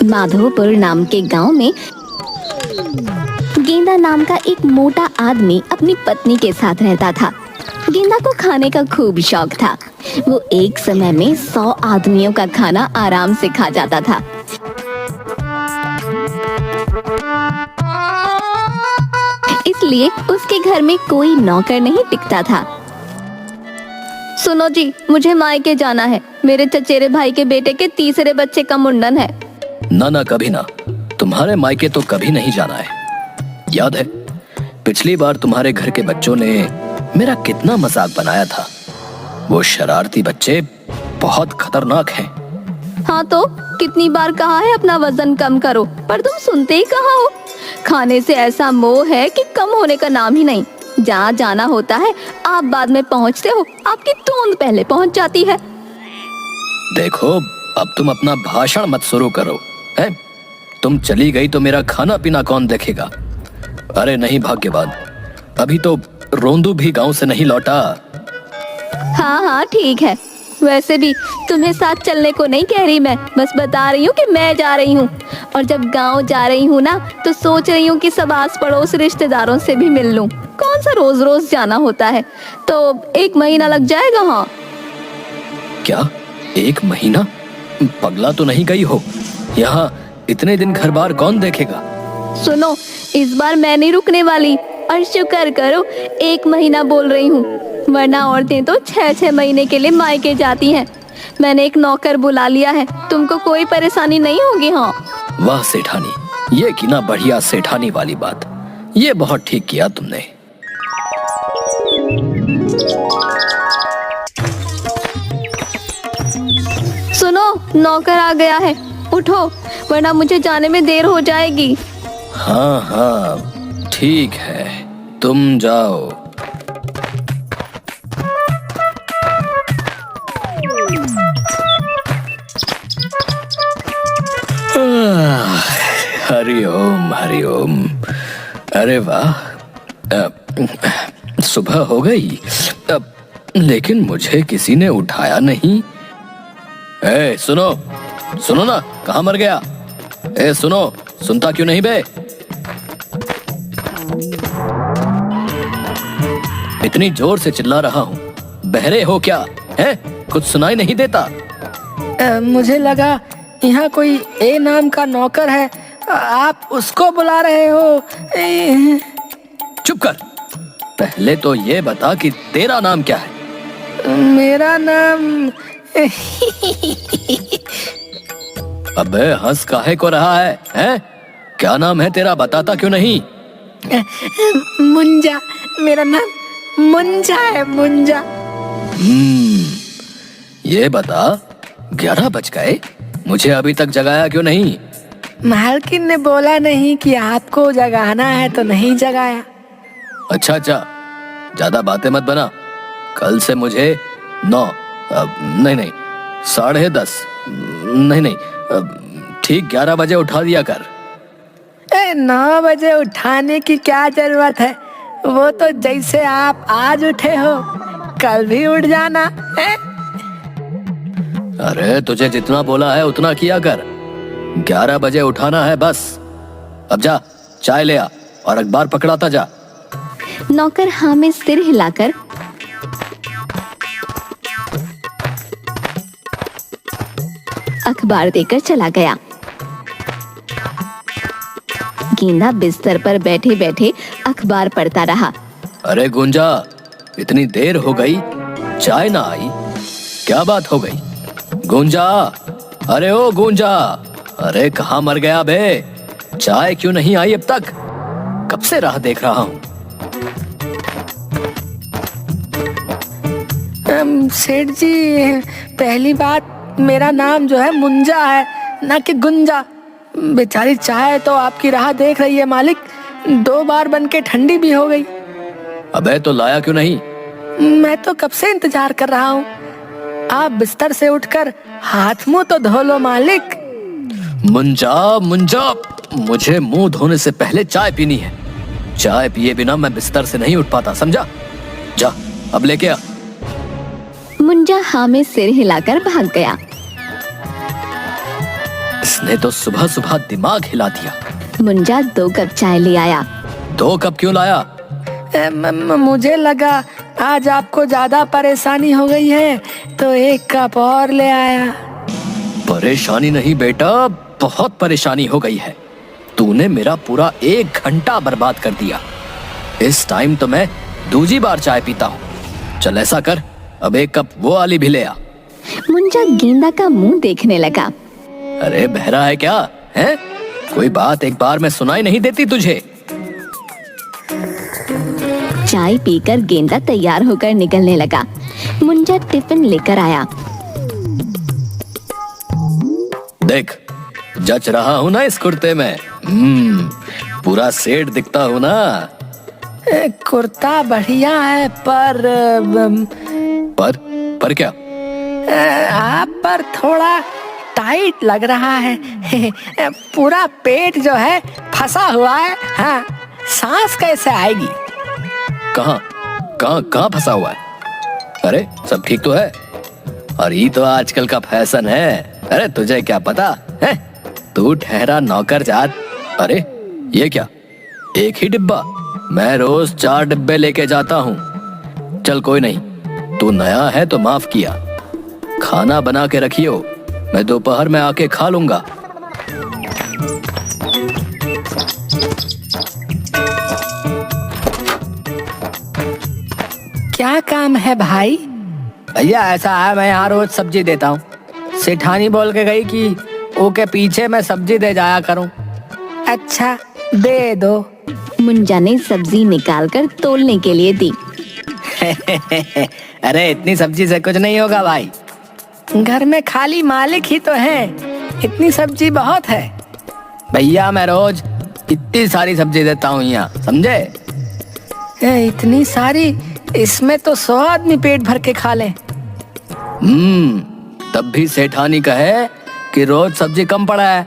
माधोपुर नाम के गांव में गेंदा नाम का एक मोटा आदमी अपनी पत्नी के साथ रहता था। गेंदा को खाने का खूब शौक था। वो एक समय में 100 आदमियों का खाना आराम से खा जाता था। इसलिए उसके घर में कोई नौकर नहीं टिकता था। सुनो जी, मुझे मायके जाना है। मेरे चचेरे भाई के बेटे के तीसरे बच्चे का मुंडन है। ना कभी ना, तुम्हारे मायके तो कभी नहीं जाना है। याद है पिछली बार तुम्हारे घर के बच्चों ने मेरा कितना मजाक बनाया था। वो शरारती बच्चे बहुत खतरनाक हैं। हाँ तो कितनी बार कहा है अपना वजन कम करो, पर तुम सुनते ही कहाँ हो। खाने से ऐसा मोह है कि कम होने का नाम ही नहीं। जहाँ जाना होता है आप बाद में पहुँचते हो, आपकी तोंद पहले पहुँच जाती है। देखो अब तुम अपना भाषण मत शुरू करो है? तुम चली गई तो मेरा खाना पीना कौन देखेगा? अरे नहीं भाग्यवान, अभी तो रोंदू भी गांव से नहीं लौटा। हाँ ठीक है। वैसे भी तुम्हें साथ चलने को नहीं कह रही मैं, बस बता रही हूँ कि मैं जा रही हूँ। और जब गांव जा रही हूँ ना तो सोच रही हूँ कि सब आस पड़ोस रिश्तेदारों से भी मिल लूँ। कौन सा रोज रोज जाना होता है, तो 1 महीना लग जाएगा। हाँ क्या 1 महीना? पगला तो नहीं गई हो? यहाँ इतने दिन घर बार कौन देखेगा? सुनो, इस बार मैं नहीं रुकने वाली, और शुक्र करो 1 महीना बोल रही हूँ, वरना औरतें तो 6-6 महीने के लिए मायके जाती हैं। मैंने एक नौकर बुला लिया है, तुमको कोई परेशानी नहीं होगी। हाँ वाह सेठानी, ये की ना बढ़िया सेठानी वाली बात। ये बहुत ठीक किया तुमने। सुनो, नौकर आ गया है, उठो वरना मुझे जाने में देर हो जाएगी। हाँ ठीक है, तुम जाओ। हरि ओम हरि ओम। अरे वाह, सुबह हो गई, लेकिन मुझे किसी ने उठाया नहीं। सुनो सुनो ना, कहाँ मर गया? सुनो, सुनता क्यों नहीं बे? इतनी जोर से चिल्ला रहा हूँ, बहरे हो क्या है? कुछ सुनाई नहीं देता? मुझे लगा यहाँ कोई ए नाम का नौकर है, आप उसको बुला रहे हो। चुप कर, पहले तो ये बता कि तेरा नाम क्या है? मेरा नाम अबे हंस काहे को रहा है, हैं? क्या नाम है तेरा, बताता क्यों नहीं? मुंजा, मेरा नाम मुंजा है, मुंजा। ये बता, 11 बज गए, मुझे अभी तक जगाया क्यों नहीं? मालकिन ने बोला नहीं कि आपको जगाना है तो नहीं जगाया। अच्छा, ज्यादा बातें मत बना। कल से मुझे 9 नहीं 10:30 नहीं ठीक 11 बजे उठा दिया कर। 9 बजे उठाने की क्या जरूरत है? वो तो जैसे आप आज उठे हो कल भी उठ जाना है। अरे तुझे जितना बोला है उतना किया कर। 11 बजे उठाना है बस। अब जा, चाय ले आ और अखबार पकड़ाता जा। नौकर हाँ में सिर हिलाकर अखबार देकर चला गया। गेंदा बिस्तर पर बैठे बैठे अखबार पढ़ता रहा। अरे गुंजा, इतनी देर हो गई, चाय ना आई, क्या बात हो गई? गुंजा, अरे ओ गुंजा, अरे कहाँ मर गया बे? चाय क्यों नहीं आई अब तक? कब से राह देख रहा हूँ। सेठ जी, पहली बात मेरा नाम जो है मुंजा है, ना कि गुंजा। बेचारी चाय तो आपकी राह देख रही है मालिक, 2 बार बन के ठंडी भी हो गई। अबे तो लाया क्यों नहीं? मैं तो कब से इंतजार कर रहा हूँ। आप बिस्तर से उठकर हाथ मुंह तो धो लो मालिक। मुंजा, मुझे मुंह धोने से पहले चाय पीनी है। चाय पिए बिना मैं बिस्तर से नहीं उठ पाता, समझा? जा अब लेके आ। मुंजा हाँ में सिर हिलाकर भाग गया। इसने तो सुबह सुबह दिमाग हिला दिया। मुंजा 2 कप चाय ले आया। 2 कप क्यों लाया? मुझे लगा आज आपको ज्यादा परेशानी हो गई है तो 1 कप और ले आया। परेशानी नहीं बेटा, बहुत परेशानी हो गई है। तूने मेरा पूरा 1 घंटा बर्बाद कर दिया। इस टाइम तो मैं दूसरी बार चाय पीता हूँ। चल ऐसा कर, अब 1 कप वो वाली भी ले आ। मुंजा गेंदा का मुंह देखने लगा। अरे बहरा है क्या है? कोई बात एक बार में सुनाई नहीं देती तुझे? चाय पीकर गेंदा तैयार होकर निकलने लगा। मुंजा टिफिन लेकर आया। देख, जच रहा हूँ ना इस कुर्ते में। पूरा सेठ दिखता हूँ ना। कुर्ता बढ़िया है पर क्या? आप पर थोड़ा टाइट लग रहा है। पूरा पेट जो है फंसा हुआ है। हाँ, सांस कैसे आएगी? कहाँ फंसा हुआ है? अरे सब ठीक तो है। और ये तो आजकल का फैशन है। अरे तुझे क्या पता है? तू ठहरा नौकर जात। अरे ये क्या, 1 ही डिब्बा? मैं रोज 4 डिब्बे लेके जाता हूँ। चल कोई नहीं, तू नया है तो माफ किया। खाना बना के रखियो, मैं दोपहर में आके खा लूंगा। क्या काम है भाई? भैया ऐसा है, मैं यहाँ रोज सब्जी देता हूँ। सेठानी बोल के गई कि ओके पीछे मैं सब्जी दे जाया करूँ। अच्छा दे दो। मुंजा ने सब्जी निकालकर तोलने के लिए दी। अरे इतनी सब्जी से कुछ नहीं होगा भाई, घर में खाली मालिक ही तो है, इतनी सब्जी बहुत है। भैया मैं रोज इतनी सारी सब्जी देता हूँ यहाँ, समझे? इतनी सारी, इसमें तो 100 आदमी पेट भर के खा लें। तब भी सेठानी कहे कि रोज सब्जी कम पड़ा है।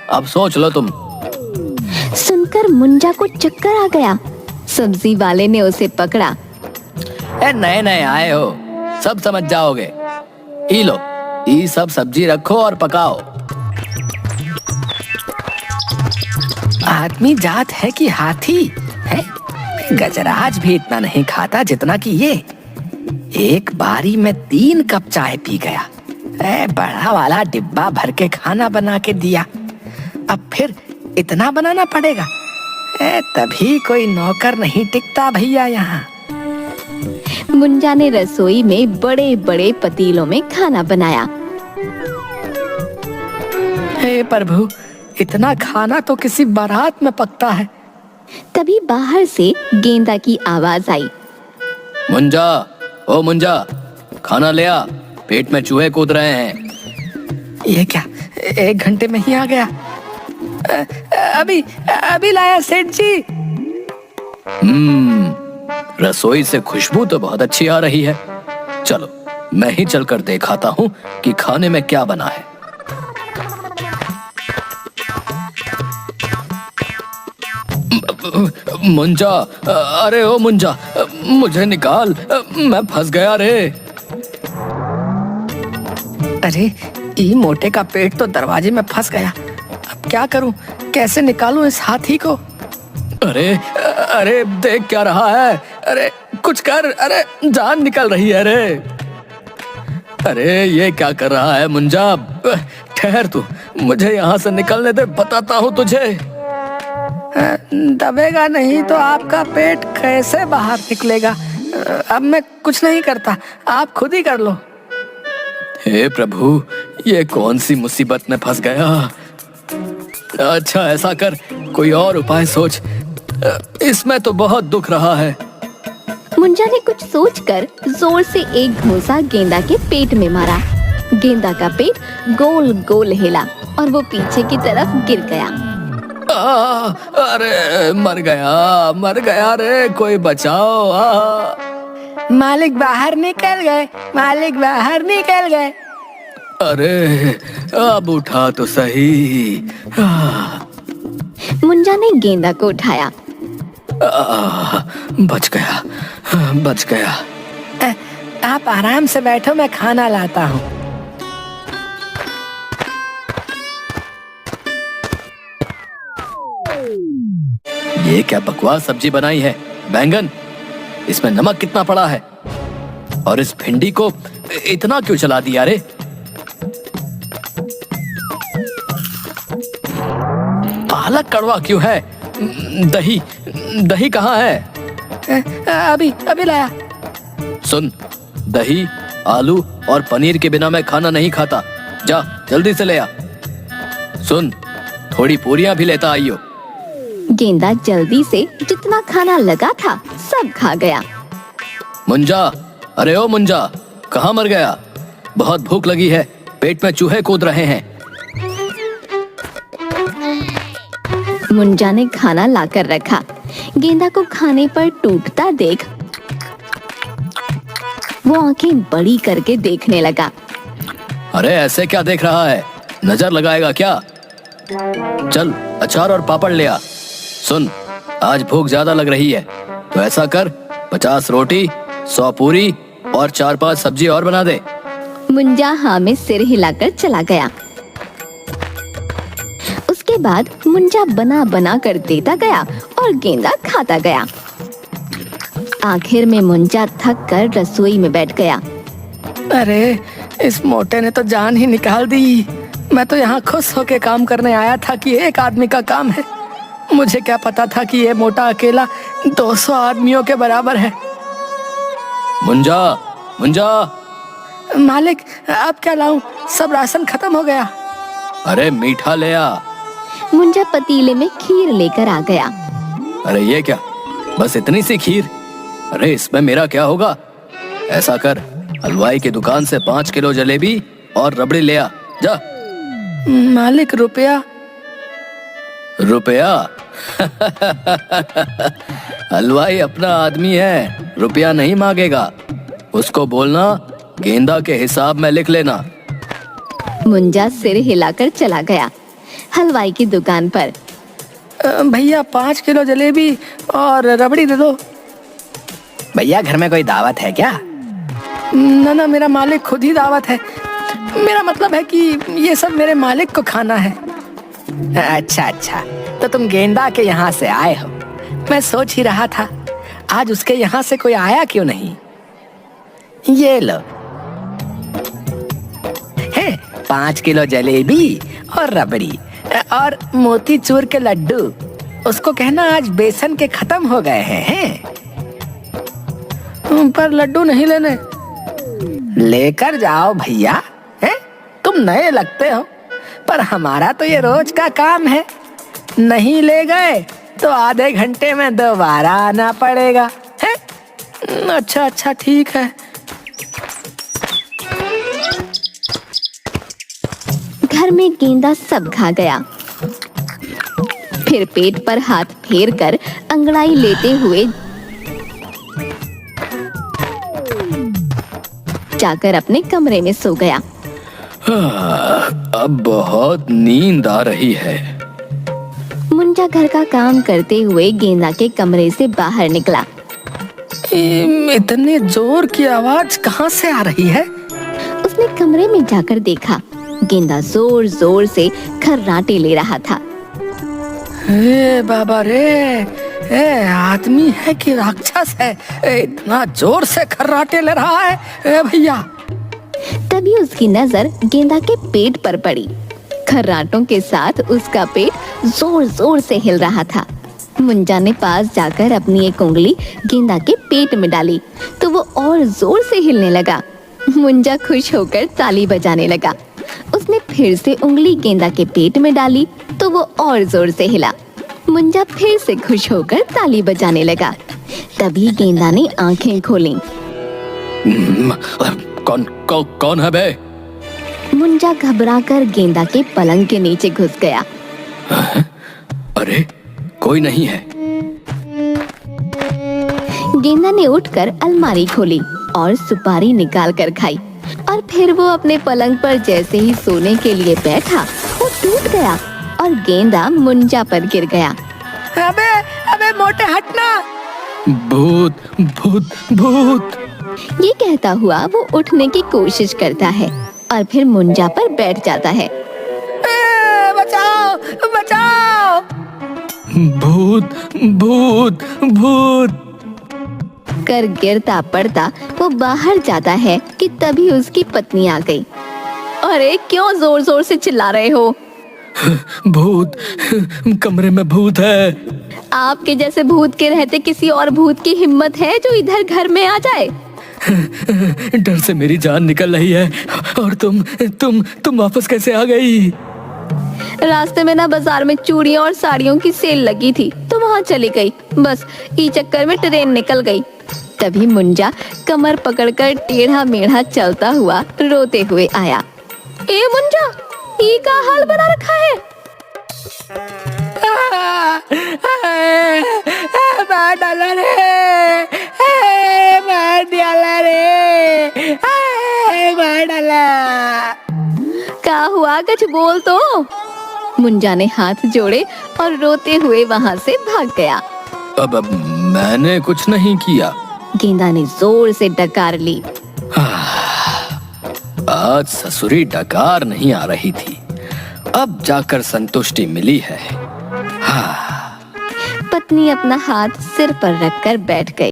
अब सोच लो तुम। सुनकर मुंजा को चक्कर आ गया। सब्जी वाले ने उसे पकड़ा। नए नए आए हो, सब समझ जाओगे। ई लो, ये सब सब्जी रखो और पकाओ। आदमी जात है कि हाथी है? गजराज भी इतना नहीं खाता जितना कि ये। एक बारी में 3 कप चाय पी गया। बड़ा वाला डिब्बा भर के खाना बना के दिया। अब फिर इतना बनाना पड़ेगा। तभी कोई नौकर नहीं टिकता भैया यहाँ। मुंजा ने रसोई में बड़े बड़े पतीलों में खाना बनाया। हे प्रभु, इतना खाना तो किसी बारात में पकता है। तभी बाहर से गेंदा की आवाज आई। मुंजा, ओ मुंजा, खाना ले आ, पेट में चूहे कूद रहे हैं। ये क्या, 1 घंटे में ही आ गया? अभी लाया सेठ जी। रसोई से खुशबू तो बहुत अच्छी आ रही है। चलो मैं ही चलकर दिखाता हूँ कि खाने में क्या बना है। मुंजा, अरे ओ मुंजा, मुझे निकाल, मैं फंस गया रे। अरे ये मोटे का पेट तो दरवाजे में फंस गया। अब क्या करूं, कैसे निकालूं इस हाथी को? अरे देख क्या रहा है? अरे कुछ कर, अरे जान निकल रही है रे। अरे ये क्या कर रहा है मुंजा? ठहर तू, मुझे यहाँ से निकलने दे, बताता हूँ तुझे। दबेगा नहीं तो आपका पेट कैसे बाहर निकलेगा? अब मैं कुछ नहीं करता, आप खुद ही कर लो। हे प्रभु, ये कौन सी मुसीबत में फंस गया? अच्छा ऐसा कर, कोई और उपाय सोच, इसमें तो बहुत दुख रहा है। मुंजा ने कुछ सोचकर जोर से एक घूंसा गेंदा के पेट में मारा। गेंदा का पेट गोल गोल हिला और वो पीछे की तरफ गिर गया। अरे मर गया रे, कोई बचाओ। मालिक बाहर निकल गए, मालिक बाहर निकल गए। अरे अब उठा तो सही। मुंजा ने गेंदा को उठाया। बच गया। आप आराम से बैठो, मैं खाना लाता हूँ। ये क्या बकवास सब्जी बनाई है? बैंगन, इसमें नमक कितना पड़ा है? और इस भिंडी को इतना क्यों चला दिया रे? पालक कड़वा क्यों है? दही दही कहाँ है? अभी अभी लाया। सुन, दही, आलू और पनीर के बिना मैं खाना नहीं खाता। जा जल्दी से ले आ। सुन, थोड़ी पूरियां भी लेता आइयो। गेंदा जल्दी से जितना खाना लगा था सब खा गया। मुंजा, अरे ओ मुंजा, कहाँ मर गया? बहुत भूख लगी है, पेट में चूहे कूद रहे हैं। मुंजा ने खाना लाकर रखा। गेंदा को खाने पर टूटता देख वो आंखें बड़ी करके देखने लगा। अरे ऐसे क्या देख रहा है? नजर लगाएगा क्या? चल अचार और पापड़ ले आ। सुन, आज भूख ज्यादा लग रही है तो ऐसा कर, 50 रोटी, 100 पूरी और 4-5 सब्जी और बना दे। मुंजा हाँ में सिर हिलाकर चला गया। उसके बाद मुंजा बना बना कर देता गया और गेंदा खाता गया। आखिर में मुंजा थक कर रसोई में बैठ गया। अरे इस मोटे ने तो जान ही निकाल दी। मैं तो यहाँ खुश होके काम करने आया था कि एक आदमी का काम है। मुझे क्या पता था कि ये मोटा अकेला 200 आदमियों के बराबर है। मुंजा, मुंजा। मालिक, अब क्या लाऊं? सब राशन खत्म हो गया। अरे मीठा ले आ। मुंजा पतीले में खीर लेकर आ गया। अरे ये क्या, बस इतनी सी खीर? अरे इसमें मेरा क्या होगा? ऐसा कर, हलवाई की दुकान से 5 किलो जलेबी और रबड़ी ले आ। जा। मालिक, रुपया? रुपया? हलवाई अपना आदमी है, रुपया नहीं मांगेगा। उसको बोलना गेंदा के हिसाब में लिख लेना। मुंजा सिर हिलाकर चला गया हलवाई की दुकान पर। भैया 5 किलो जलेबी और रबड़ी दे दो। भैया घर में कोई दावत है क्या? ना, मेरा मालिक खुद ही दावत है। मेरा मतलब है कि ये सब मेरे मालिक को खाना है। अच्छा, तो तुम गेंदा के यहाँ से आए हो। मैं सोच ही रहा था आज उसके यहाँ से कोई आया क्यों नहीं। ये लो है 5 किलो जलेबी और रबड़ी और मोतीचूर के लड्डू। उसको कहना आज बेसन के खत्म हो गए हैं। पर लड्डू नहीं लेने। लेकर जाओ भैया। हैं? तुम नए लगते हो, पर हमारा तो ये रोज का काम है। नहीं ले गए तो आधे घंटे में दोबारा आना पड़ेगा। है? अच्छा ठीक है। घर में गेंदा सब खा गया। फिर पेट पर हाथ फेर कर अंगड़ाई लेते हुए जाकर अपने कमरे में सो गया। अब बहुत नींद आ रही है। मुंजा घर का काम करते हुए गेंदा के कमरे से बाहर निकला। इतने जोर की आवाज कहाँ से आ रही है? उसने कमरे में जाकर देखा, गेंदा जोर जोर से खर्राटे ले रहा था। ए बाबा रे, आदमी है कि राक्षस है? इतना जोर से खर्राटे ले रहा है। भैया। तभी उसकी नजर गेंदा के पेट पर पड़ी। खर्राटों के साथ उसका पेट जोर जोर से हिल रहा था। मुंजा ने पास जाकर अपनी एक उंगली गेंदा के पेट में डाली तो वो और जोर से हिलने लगा। मुंजा खुश होकर ताली बजाने लगा। उसने फिर से उंगली गेंदा के पेट में डाली तो वो और जोर से हिला। मुंजा फिर से खुश होकर ताली बजाने लगा। तभी गेंदा ने आंखें खोली। कौन है बे? मुंजा घबराकर गेंदा के पलंग के नीचे घुस गया। अरे कोई नहीं है। गेंदा ने उठकर अलमारी खोली और सुपारी निकाल कर खाई और फिर वो अपने पलंग पर जैसे ही सोने के लिए बैठा वो टूट गया और गेंदा मुंजा पर गिर गया। अबे मोटे हटना। भूत भूत भूत। ये कहता हुआ वो उठने की कोशिश करता है और फिर मुंजा पर बैठ जाता है। बचाओ बचाओ। भूत भूत भूत। कर गिरता पड़ता वो बाहर जाता है कि तभी उसकी पत्नी आ गई। अरे क्यों जोर जोर से चिल्ला रहे हो? भूत, कमरे में भूत है। आपके जैसे भूत के रहते किसी और भूत की हिम्मत है जो इधर घर में आ जाए? डर से मेरी जान निकल रही है। और तुम वापस कैसे आ गई? रास्ते में ना बाजार में चूड़ियों और साड़ियों की सेल लगी थी तो वहाँ चली गई। बस ई चक्कर में ट्रेन निकल गई। तभी मुंजा कमर पकड़कर टेढ़ा मेढ़ा चलता हुआ रोते हुए आया। ए मुंजा, ये का हाल बना रखा है? मार डाला रे, मार डाला रे, मार डाला। क्या हुआ, कुछ बोल तो। मुंजा ने हाथ जोड़े और रोते हुए वहाँ से भाग गया। अब मैंने कुछ नहीं किया। गेंदा ने जोर से डकार ली। आज ससुरी डकार नहीं आ रही थी, अब जाकर संतुष्टि मिली है। पत्नी अपना हाथ सिर पर रखकर बैठ गई।